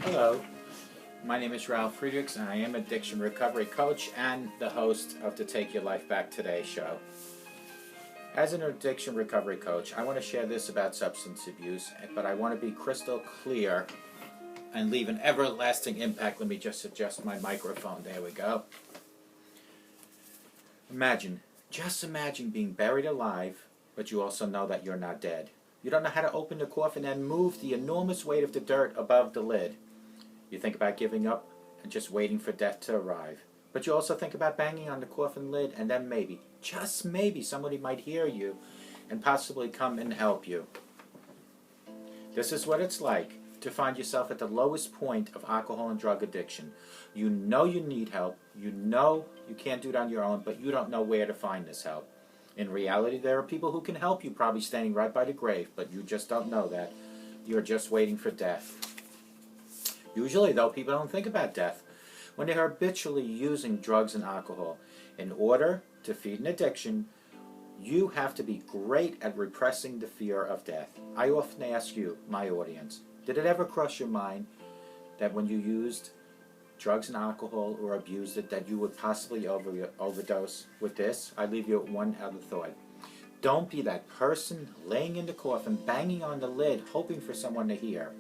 Hello, my name is Ralf Friedrichs and I am an addiction recovery coach and the host of the Take Your Life Back Today show. As an addiction recovery coach, I want to share this about substance abuse, but I want to be crystal clear and leave an everlasting impact. Let me just adjust my microphone. There we go. Just imagine being buried alive, but you also know that you're not dead. You don't know how to open the coffin and move the enormous weight of the dirt above the lid. You think about giving up and just waiting for death to arrive. But you also think about banging on the coffin lid, and then maybe, just maybe, somebody might hear you and possibly come and help you. This is what it's like to find yourself at the lowest point of alcohol and drug addiction. You know you need help. You know you can't do it on your own, but you don't know where to find this help. In reality, there are people who can help you, probably standing right by the grave, but you just don't know that. You're just waiting for death. Usually, though, people don't think about death when they're habitually using drugs and alcohol. In order to feed an addiction, you have to be great at repressing the fear of death. I often ask you, my audience, did it ever cross your mind that when you used drugs and alcohol or abused it, that you would possibly overdose with this? I leave you with one other thought. Don't be that person laying in the coffin, banging on the lid, hoping for someone to hear.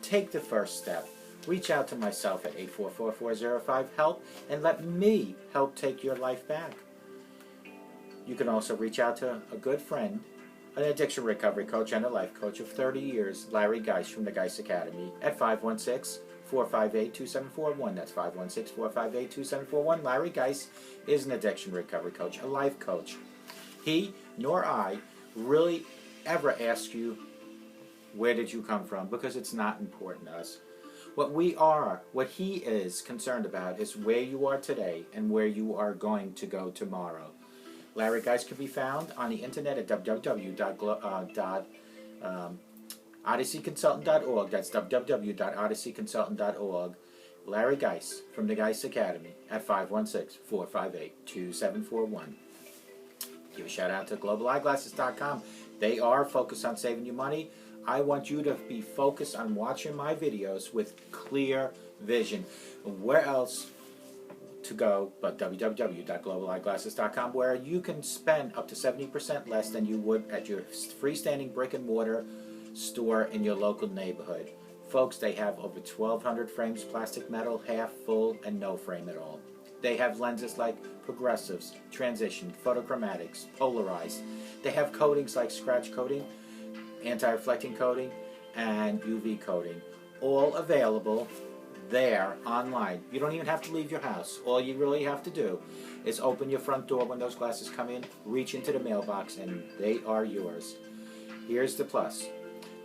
Take the first step. Reach out to myself at 844-405-HELP and let me help take your life back. You can also reach out to a good friend, an addiction recovery coach and a life coach of 30 years, Larry Geis from the Geis Academy, at 516-458-2741. That's 516-458-2741. Larry Geis is an addiction recovery coach, a life coach. He nor I really ever ask you, where did you come from? Because it's not important to us. What he is concerned about is where you are today and where you are going to go tomorrow. Larry Geis can be found on the internet at www.odysseyconsultant.org. That's www.odysseyconsultant.org. Larry Geis from the Geis Academy at 516-458-2741. Give a shout out to globaleyeglasses.com. They are focused on saving you money. I want you to be focused on watching my videos with clear vision. Where else to go but www.globaleyeglasses.com, where you can spend up to 70% less than you would at your freestanding brick and mortar store in your local neighborhood. Folks, they have over 1,200 frames, plastic, metal, half, full, and no frame at all. They have lenses like progressives, transition, photochromatics, polarized. They have coatings like scratch coating, anti-reflecting coating, and UV coating, all available there online. You don't even have to leave your house. All you really have to do is open your front door when those glasses come in, reach into the mailbox, and they are yours. Here's the plus.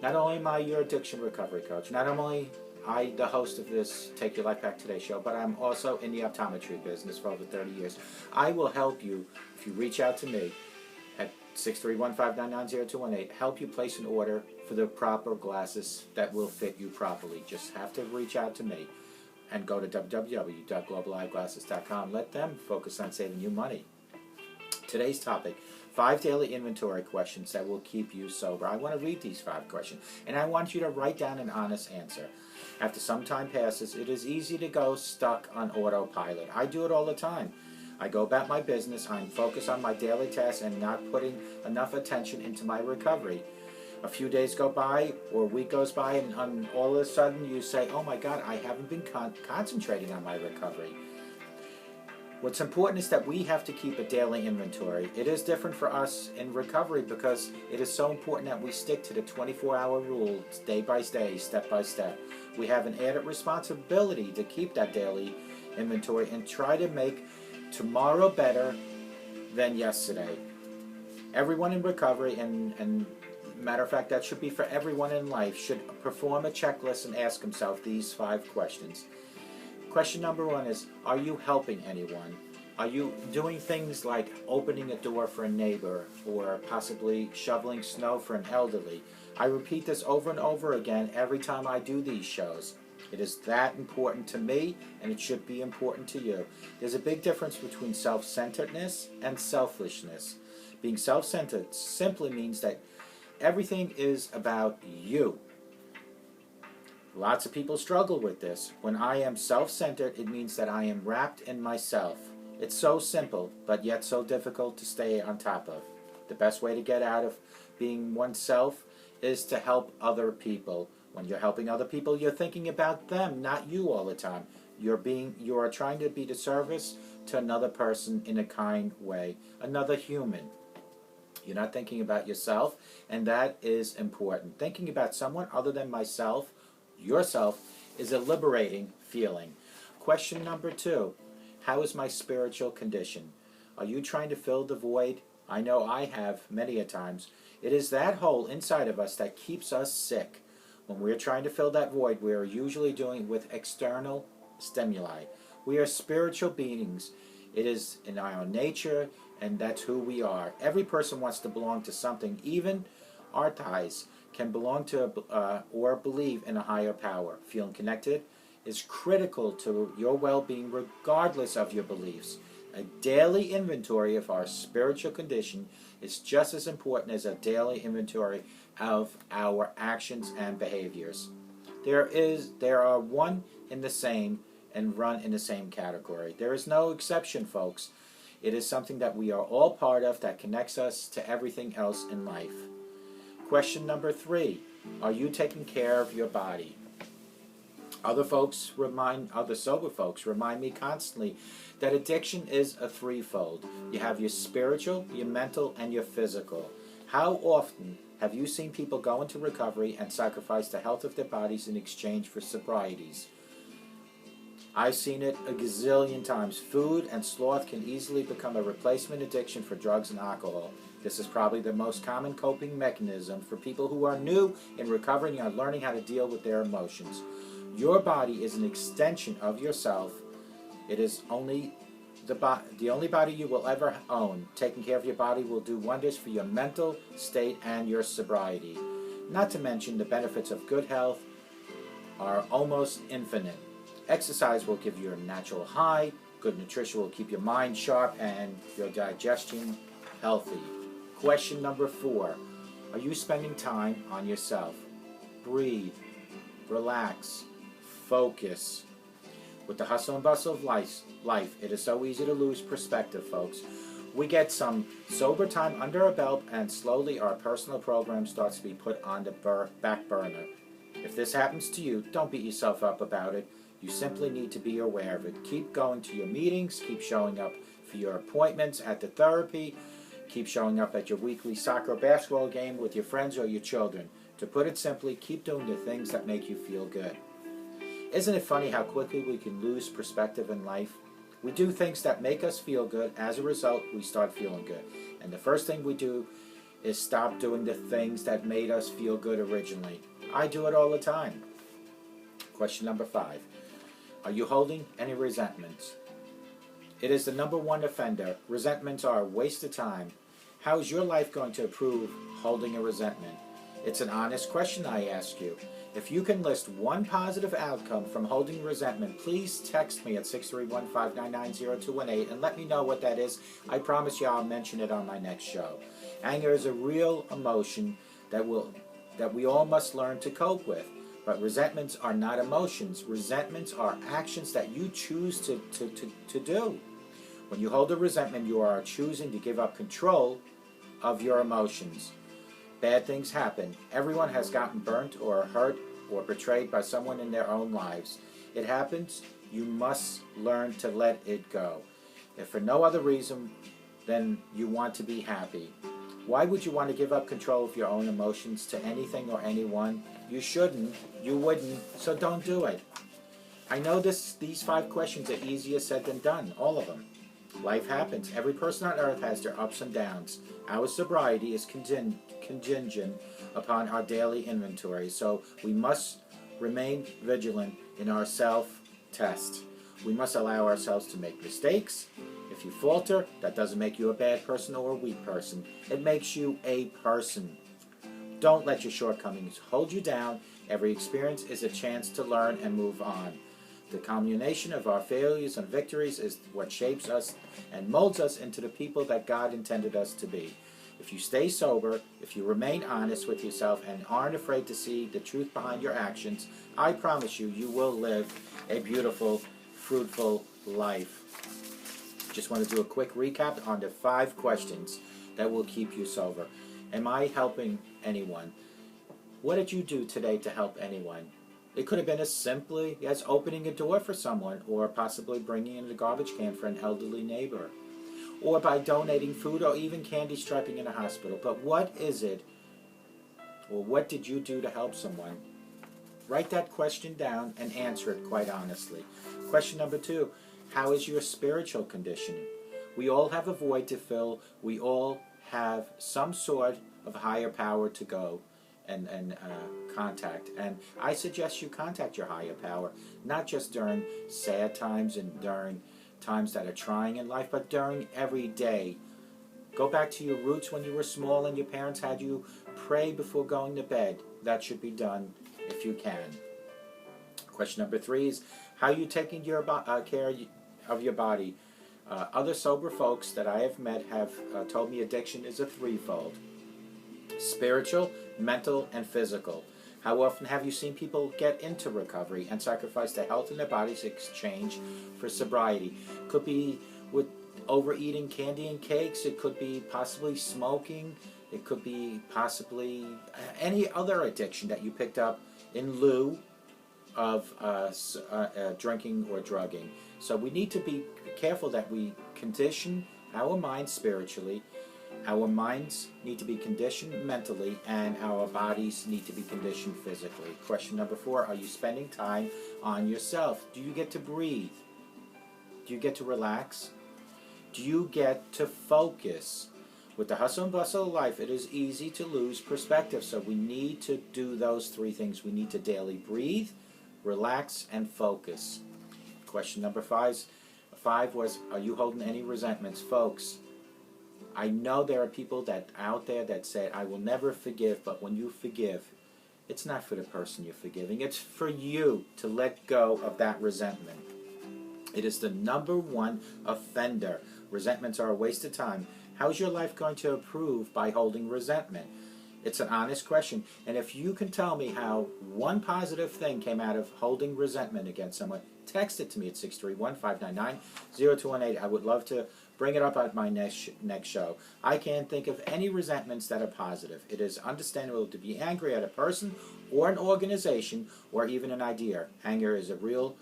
Not only am I your addiction recovery coach, not only I the host of this Take Your Life Back Today show, but I'm also in the optometry business for over 30 years. I will help you if you reach out to me at 631-599-0218, help you place an order for the proper glasses that will fit you properly. Just have to reach out to me and go to www.globaleyeglasses.com. Let them focus on saving you money. Today's topic, 5 daily inventory questions that will keep you sober. I want to read these 5 questions, and I want you to write down an honest answer. After some time passes, it is easy to go stuck on autopilot. I do it all the time. I go about my business, I'm focused on my daily tasks and not putting enough attention into my recovery. A few days go by or a week goes by and all of a sudden you say, oh my God, I haven't been concentrating on my recovery. What's important is that we have to keep a daily inventory. It is different for us in recovery because it is so important that we stick to the 24-hour rule, day by day, step by step. We have an added responsibility to keep that daily inventory and try to make tomorrow better than yesterday. Everyone in recovery, and matter of fact, that should be for everyone in life, should perform a checklist and ask himself these 5 questions. Question number 1 is, are you helping anyone? Are you doing things like opening a door for a neighbor or possibly shoveling snow for an elderly? I repeat this over and over again every time I do these shows. It is that important to me, and it should be important to you. There's a big difference between self-centeredness and selfishness. Being self-centered simply means that everything is about you. Lots of people struggle with this. When I am self-centered, it means that I am wrapped in myself. It's so simple, but yet so difficult to stay on top of. The best way to get out of being oneself is to help other people. When you're helping other people, you're thinking about them, not you all the time. You are trying to be the service to another person in a kind way, another human. You're not thinking about yourself, and that is important. Thinking about someone other than myself, yourself, is a liberating feeling. Question number 2, how is my spiritual condition? Are you trying to fill the void? I know I have many a times. It is that hole inside of us that keeps us sick. When we're trying to fill that void, we are usually doing it with external stimuli. We are spiritual beings. It is in our nature, and that's who we are. Every person wants to belong to something. Even artists can belong to or believe in a higher power. Feeling connected is critical to your well-being regardless of your beliefs. A daily inventory of our spiritual condition is just as important as a daily inventory of our actions and behaviors. There are one in the same and run in the same category. There is no exception, folks. It is something that we are all part of that connects us to everything else in life. Question number 3, are you taking care of your body? Other sober folks remind me constantly that addiction is a threefold. You have your spiritual, your mental, and your physical. How often have you seen people go into recovery and sacrifice the health of their bodies in exchange for sobrieties? I've seen it a gazillion times. Food and sloth can easily become a replacement addiction for drugs and alcohol. This is probably the most common coping mechanism for people who are new in recovering and are learning how to deal with their emotions. Your body is an extension of yourself. It is only the only body you will ever own. Taking care of your body will do wonders for your mental state and your sobriety. Not to mention the benefits of good health are almost infinite. Exercise will give you a natural high. Good nutrition will keep your mind sharp and your digestion healthy. Question number 4. Are you spending time on yourself? Breathe. Relax. Focus. With the hustle and bustle of life, it is so easy to lose perspective, folks. We get some sober time under our belt, and slowly our personal program starts to be put on the back burner. If this happens to you, don't beat yourself up about it. You simply need to be aware of it. Keep going to your meetings, keep showing up for your appointments at the therapy, keep showing up at your weekly soccer or basketball game with your friends or your children. To put it simply, keep doing the things that make you feel good. Isn't it funny how quickly we can lose perspective in life? We do things that make us feel good. As a result, we start feeling good. And the first thing we do is stop doing the things that made us feel good originally. I do it all the time. Question number 5. Are you holding any resentments? It is the number one offender. Resentments are a waste of time. How is your life going to improve holding a resentment? It's an honest question I ask you. If you can list one positive outcome from holding resentment, please text me at 631-599-0218 and let me know what that is. I promise you I'll mention it on my next show. Anger is a real emotion that we all must learn to cope with. But resentments are not emotions. Resentments are actions that you choose to do. When you hold a resentment, you are choosing to give up control of your emotions. Bad things happen. Everyone has gotten burnt or hurt or betrayed by someone in their own lives. It happens. You must learn to let it go. If for no other reason than you want to be happy. Why would you want to give up control of your own emotions to anything or anyone? You shouldn't. You wouldn't. So don't do it. I know these 5 questions are easier said than done. All of them. Life happens. Every person on earth has their ups and downs. Our sobriety is contingent upon our daily inventory, so we must remain vigilant in our self-test. We must allow ourselves to make mistakes. If you falter, that doesn't make you a bad person or a weak person. It makes you a person. Don't let your shortcomings hold you down. Every experience is a chance to learn and move on. The combination of our failures and victories is what shapes us and molds us into the people that God intended us to be. If you stay sober, if you remain honest with yourself and aren't afraid to see the truth behind your actions, I promise you, you will live a beautiful, fruitful life. Just want to do a quick recap on the 5 questions that will keep you sober. Am I helping anyone? What did you do today to help anyone? It could have been as simply as opening a door for someone, or possibly bringing in a garbage can for an elderly neighbor, or by donating food or even candy striping in a hospital. But what is it, or what did you do to help someone? Write that question down and answer it quite honestly. Question number 2, how is your spiritual condition? We all have a void to fill. We all have some sort of higher power to go and contact. And I suggest you contact your higher power, not just during sad times and during times that are trying in life, but during every day. Go back to your roots when you were small and your parents had you pray before going to bed. That should be done if you can. Question number 3 is, how are you taking your care of your body? Other sober folks that I have met have told me addiction is a threefold: spiritual, mental, and physical. How often have you seen people get into recovery and sacrifice their health and their bodies in exchange for sobriety? Could be with overeating candy and cakes. It could be possibly smoking. It could be possibly any other addiction that you picked up in lieu of drinking or drugging. So we need to be careful that we condition our minds spiritually. Our minds need to be conditioned mentally, and our bodies need to be conditioned physically. Question number 4, are you spending time on yourself? Do you get to breathe? Do you get to relax? Do you get to focus? With the hustle and bustle of life, it is easy to lose perspective, so we need to do those 3 things. We need to daily breathe, relax, and focus. Question number 5 was, are you holding any resentments? Folks, I know there are people out there that say, I will never forgive, but when you forgive, it's not for the person you're forgiving. It's for you to let go of that resentment. It is the number 1 offender. Resentments are a waste of time. How's your life going to improve by holding resentment? It's an honest question. And if you can tell me how one positive thing came out of holding resentment against someone, text it to me at 631-599-0218. I would love to bring it up at my next show. I can't think of any resentments that are positive. It is understandable to be angry at a person or an organization or even an idea. Anger is a real,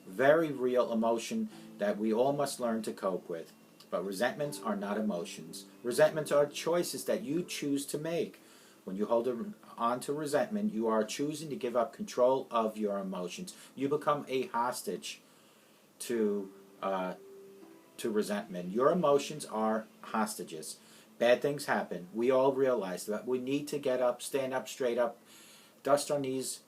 very real emotion that we all must learn to cope with. But resentments are not emotions. Resentments are choices that you choose to make. When you hold on to resentment, you are choosing to give up control of your emotions. You become a hostage to resentment. Your emotions are hostages. Bad things happen. We all realize that. We need to get up, stand up, straight up, dust our knees,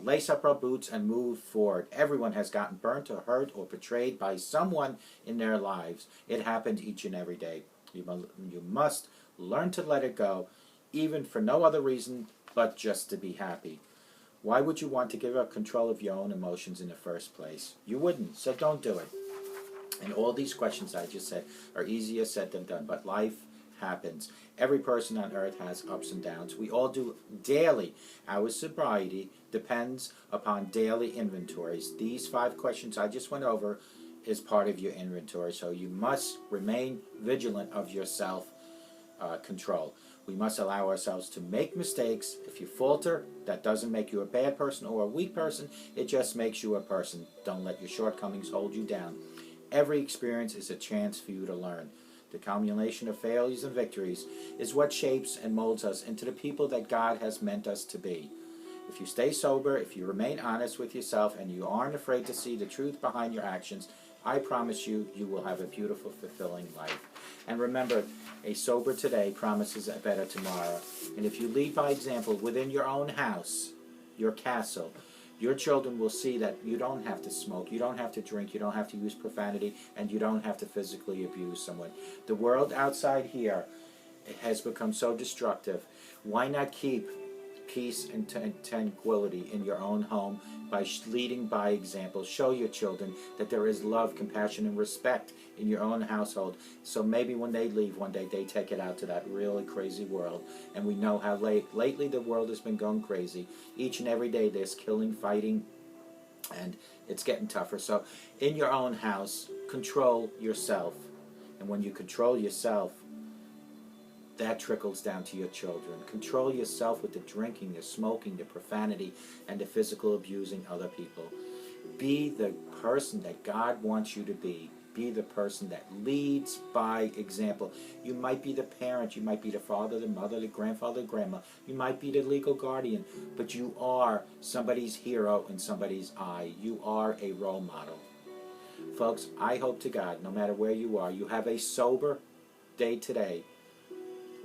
lace up our boots, and move forward. Everyone has gotten burnt or hurt or betrayed by someone in their lives. It happens each and every day. You must learn to let it go, even for no other reason but just to be happy. Why would you want to give up control of your own emotions in the first place? You wouldn't, so don't do it. And all these questions I just said are easier said than done, but life happens. Every person on earth has ups and downs. We all do daily. Our sobriety depends upon daily inventories. These 5 questions I just went over is part of your inventory, so you must remain vigilant of your self-control. We must allow ourselves to make mistakes. If you falter, that doesn't make you a bad person or a weak person. It just makes you a person. Don't let your shortcomings hold you down. Every experience is a chance for you to learn. The culmination of failures and victories is what shapes and molds us into the people that God has meant us to be. If you stay sober, if you remain honest with yourself, and you aren't afraid to see the truth behind your actions, I promise you, you will have a beautiful, fulfilling life. And remember, a sober today promises a better tomorrow. And if you lead by example within your own house, your castle, your children will see that you don't have to smoke, you don't have to drink, you don't have to use profanity, and you don't have to physically abuse someone. The world outside here has become so destructive. Why not keep peace and tranquility in your own home by leading by example. Show your children that there is love, compassion, and respect in your own household. So maybe when they leave one day, they take it out to that really crazy world. And we know how lately the world has been going crazy. Each and every day there's killing, fighting, and it's getting tougher. So in your own house, control yourself. And when you control yourself, that trickles down to your children. Control yourself with the drinking, the smoking, the profanity, and the physical abusing other people. Be the person that God wants you to be. Be the person that leads by example. You might be the parent, you might be the father, the mother, the grandfather, the grandma. You might be the legal guardian, but you are somebody's hero in somebody's eye. You are a role model. Folks, I hope to God, no matter where you are, you have a sober day today.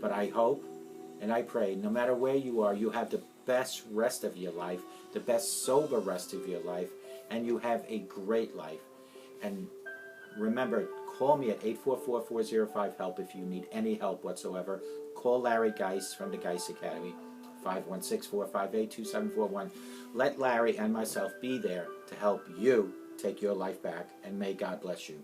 But I hope and I pray, no matter where you are, you have the best rest of your life, the best sober rest of your life, and you have a great life. And remember, call me at 844-405-HELP if you need any help whatsoever. Call Larry Geis from the Geis Academy, 516-458-2741. Let Larry and myself be there to help you take your life back, and may God bless you.